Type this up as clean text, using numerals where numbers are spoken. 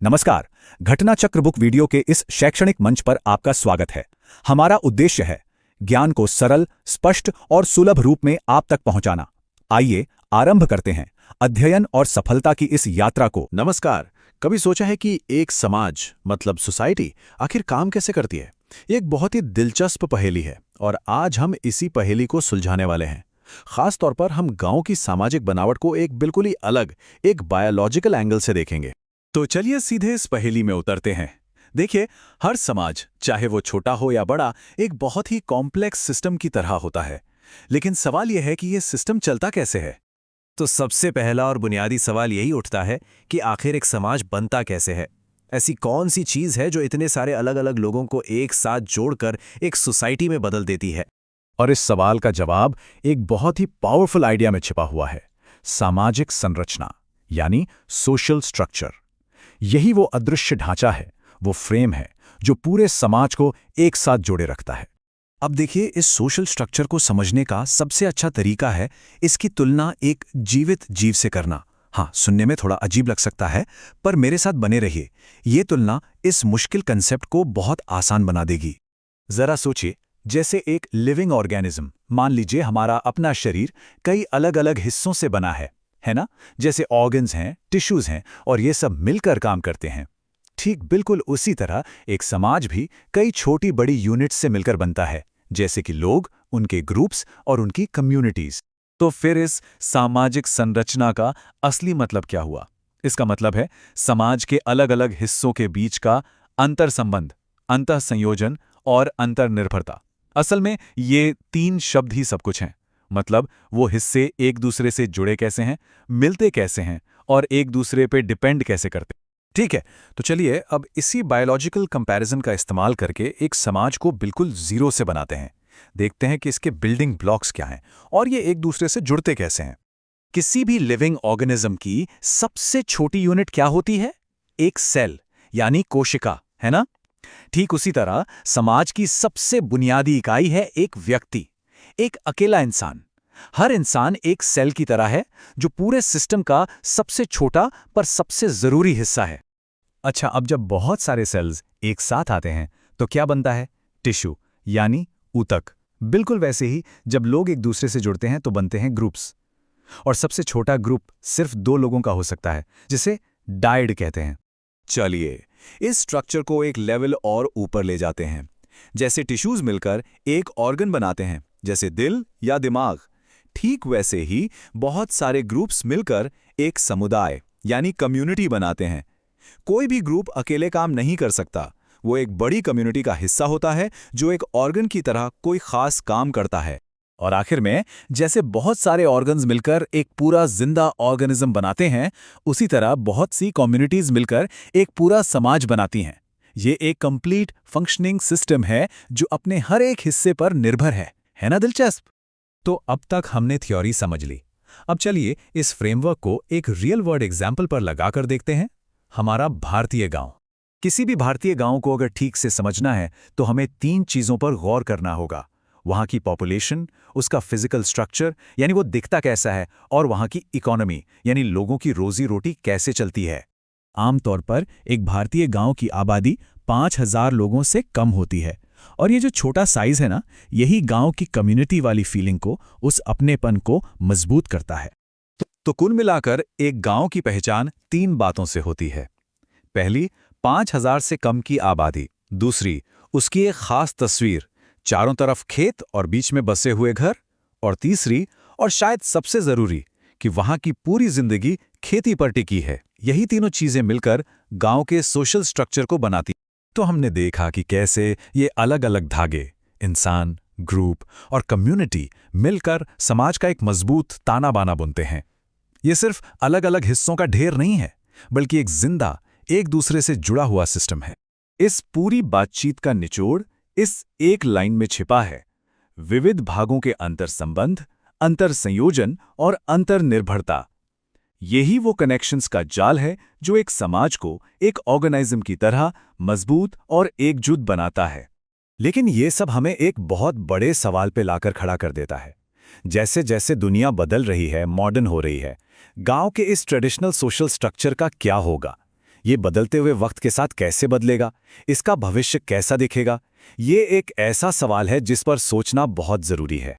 नमस्कार। घटना चक्र बुक वीडियो के इस शैक्षणिक मंच पर आपका स्वागत है। हमारा उद्देश्य है ज्ञान को सरल, स्पष्ट और सुलभ रूप में आप तक पहुंचाना। आइए आरंभ करते हैं अध्ययन और सफलता की इस यात्रा को। नमस्कार। कभी सोचा है कि एक समाज मतलब सोसाइटी आखिर काम कैसे करती है? ये एक बहुत ही दिलचस्प पहेली है और आज हम इसी पहेली को सुलझाने वाले हैं। खास तौर पर हम गांव की सामाजिक बनावट को एक बिल्कुल ही अलग, एक बायोलॉजिकल एंगल से देखेंगे। तो चलिए सीधे इस पहेली में उतरते हैं। देखिए, हर समाज, चाहे वो छोटा हो या बड़ा, एक बहुत ही कॉम्प्लेक्स सिस्टम की तरह होता है। लेकिन सवाल यह है कि ये सिस्टम चलता कैसे है। तो सबसे पहला और बुनियादी सवाल यही उठता है कि आखिर एक समाज बनता कैसे है। ऐसी कौन सी चीज़ है जो इतने सारे अलग अलग लोगों को एक साथ जोड़कर एक सोसाइटी में बदल देती है? और इस सवाल का जवाब एक बहुत ही पावरफुल आइडिया में छिपा हुआ है, सामाजिक संरचना यानी सोशल स्ट्रक्चर। यही वो अदृश्य ढांचा है, वो फ्रेम है जो पूरे समाज को एक साथ जोड़े रखता है। अब देखिए, इस सोशल स्ट्रक्चर को समझने का सबसे अच्छा तरीका है इसकी तुलना एक जीवित जीव से करना। हाँ, सुनने में थोड़ा अजीब लग सकता है, पर मेरे साथ बने रहिए। ये तुलना इस मुश्किल कंसेप्ट को बहुत आसान बना देगी। जरा सोचिए, जैसे एक लिविंग ऑर्गेनिज्म। मान लीजिए हमारा अपना शरीर कई अलग अलग हिस्सों से बना है ना? जैसे ऑर्गन्स हैं, टिश्यूज हैं, और ये सब मिलकर काम करते हैं। ठीक बिल्कुल उसी तरह एक समाज भी कई छोटी बड़ी यूनिट्स से मिलकर बनता है, जैसे कि लोग, उनके ग्रुप्स और उनकी कम्युनिटीज। तो फिर इस सामाजिक संरचना का असली मतलब क्या हुआ? इसका मतलब है समाज के अलग अलग हिस्सों के बीच का अंतर संबंध, अंतः संयोजन और अंतर्निर्भरता। असल में ये तीन शब्द ही सब कुछ हैं। मतलब वो हिस्से एक दूसरे से जुड़े कैसे हैं, मिलते कैसे हैं और एक दूसरे पे डिपेंड कैसे करते हैं। ठीक है, तो चलिए अब इसी बायोलॉजिकल कंपैरिजन का इस्तेमाल करके एक समाज को बिल्कुल जीरो से बनाते हैं। देखते हैं कि इसके बिल्डिंग ब्लॉक्स क्या हैं और ये एक दूसरे से जुड़ते कैसे हैं। किसी भी लिविंग ऑर्गेनिज्म की सबसे छोटी यूनिट क्या होती है? एक सेल, यानी कोशिका, है ना? ठीक उसी तरह समाज की सबसे बुनियादी इकाई है एक व्यक्ति, एक अकेला इंसान। हर इंसान एक सेल की तरह है जो पूरे सिस्टम का सबसे छोटा पर सबसे जरूरी हिस्सा है। अच्छा, अब जब बहुत सारे सेल्स एक साथ आते हैं तो क्या बनता है? टिश्यू, यानी ऊतक। बिल्कुल वैसे ही जब लोग एक दूसरे से जुड़ते हैं तो बनते हैं ग्रुप्स। और सबसे छोटा ग्रुप सिर्फ 2 लोगों का हो सकता है, जिसे डाइड कहते हैं। चलिए इस स्ट्रक्चर को एक लेवल और ऊपर ले जाते हैं। जैसे टिश्यूज मिलकर एक ऑर्गन बनाते हैं, जैसे दिल या दिमाग, ठीक वैसे ही बहुत सारे ग्रुप्स मिलकर एक समुदाय यानी कम्युनिटी बनाते हैं। कोई भी ग्रुप अकेले काम नहीं कर सकता, वो एक बड़ी कम्युनिटी का हिस्सा होता है जो एक ऑर्गन की तरह कोई खास काम करता है। और आखिर में, जैसे बहुत सारे ऑर्गन्स मिलकर एक पूरा जिंदा ऑर्गेनिज्म बनाते हैं, उसी तरह बहुत सी कम्युनिटीज मिलकर एक पूरा समाज बनाती हैं। ये एक कंप्लीट फंक्शनिंग सिस्टम है जो अपने हर एक हिस्से पर निर्भर है ना? दिलचस्प। तो अब तक हमने थ्योरी समझ ली। अब चलिए इस फ्रेमवर्क को एक रियल वर्ल्ड एग्जाम्पल पर लगाकर देखते हैं। हमारा भारतीय गांव। किसी भी भारतीय गांव को अगर ठीक से समझना है तो हमें 3 चीजों पर गौर करना होगा। वहां की पॉपुलेशन, उसका फिजिकल स्ट्रक्चर यानी वो दिखता कैसा है, और वहां की इकोनॉमी यानी लोगों की रोजी रोटी कैसे चलती है। आमतौर पर एक भारतीय गांव की आबादी 5,000 लोगों से कम होती है, और ये जो छोटा साइज है ना, यही गांव की कम्युनिटी वाली फीलिंग को, उस अपनेपन को मजबूत करता है। तो कुल मिलाकर एक गांव की पहचान 3 बातों से होती है। पहली, 5,000 से कम की आबादी। दूसरी, उसकी एक खास तस्वीर, चारों तरफ खेत और बीच में बसे हुए घर। और तीसरी, और शायद सबसे जरूरी, कि वहां की पूरी जिंदगी खेती पर टिकी है। यही तीनों चीजें मिलकर गांव के सोशल स्ट्रक्चर को बनाती। तो हमने देखा कि कैसे ये अलग अलग धागे, इंसान, ग्रुप और कम्युनिटी मिलकर समाज का एक मजबूत ताना बाना बुनते हैं। ये सिर्फ अलग अलग हिस्सों का ढेर नहीं है, बल्कि एक जिंदा, एक दूसरे से जुड़ा हुआ सिस्टम है। इस पूरी बातचीत का निचोड़ इस एक लाइन में छिपा है: विविध भागों के अंतर संबंध, अंतर संयोजन और अंतर्निर्भरता। यही वो कनेक्शंस का जाल है जो एक समाज को एक ऑर्गेनिज्म की तरह मजबूत और एकजुट बनाता है। लेकिन ये सब हमें एक बहुत बड़े सवाल पे लाकर खड़ा कर देता है। जैसे जैसे दुनिया बदल रही है, मॉडर्न हो रही है, गांव के इस ट्रेडिशनल सोशल स्ट्रक्चर का क्या होगा? ये बदलते हुए वक्त के साथ कैसे बदलेगा, इसका भविष्य कैसा दिखेगा, ये एक ऐसा सवाल है जिस पर सोचना बहुत जरूरी है।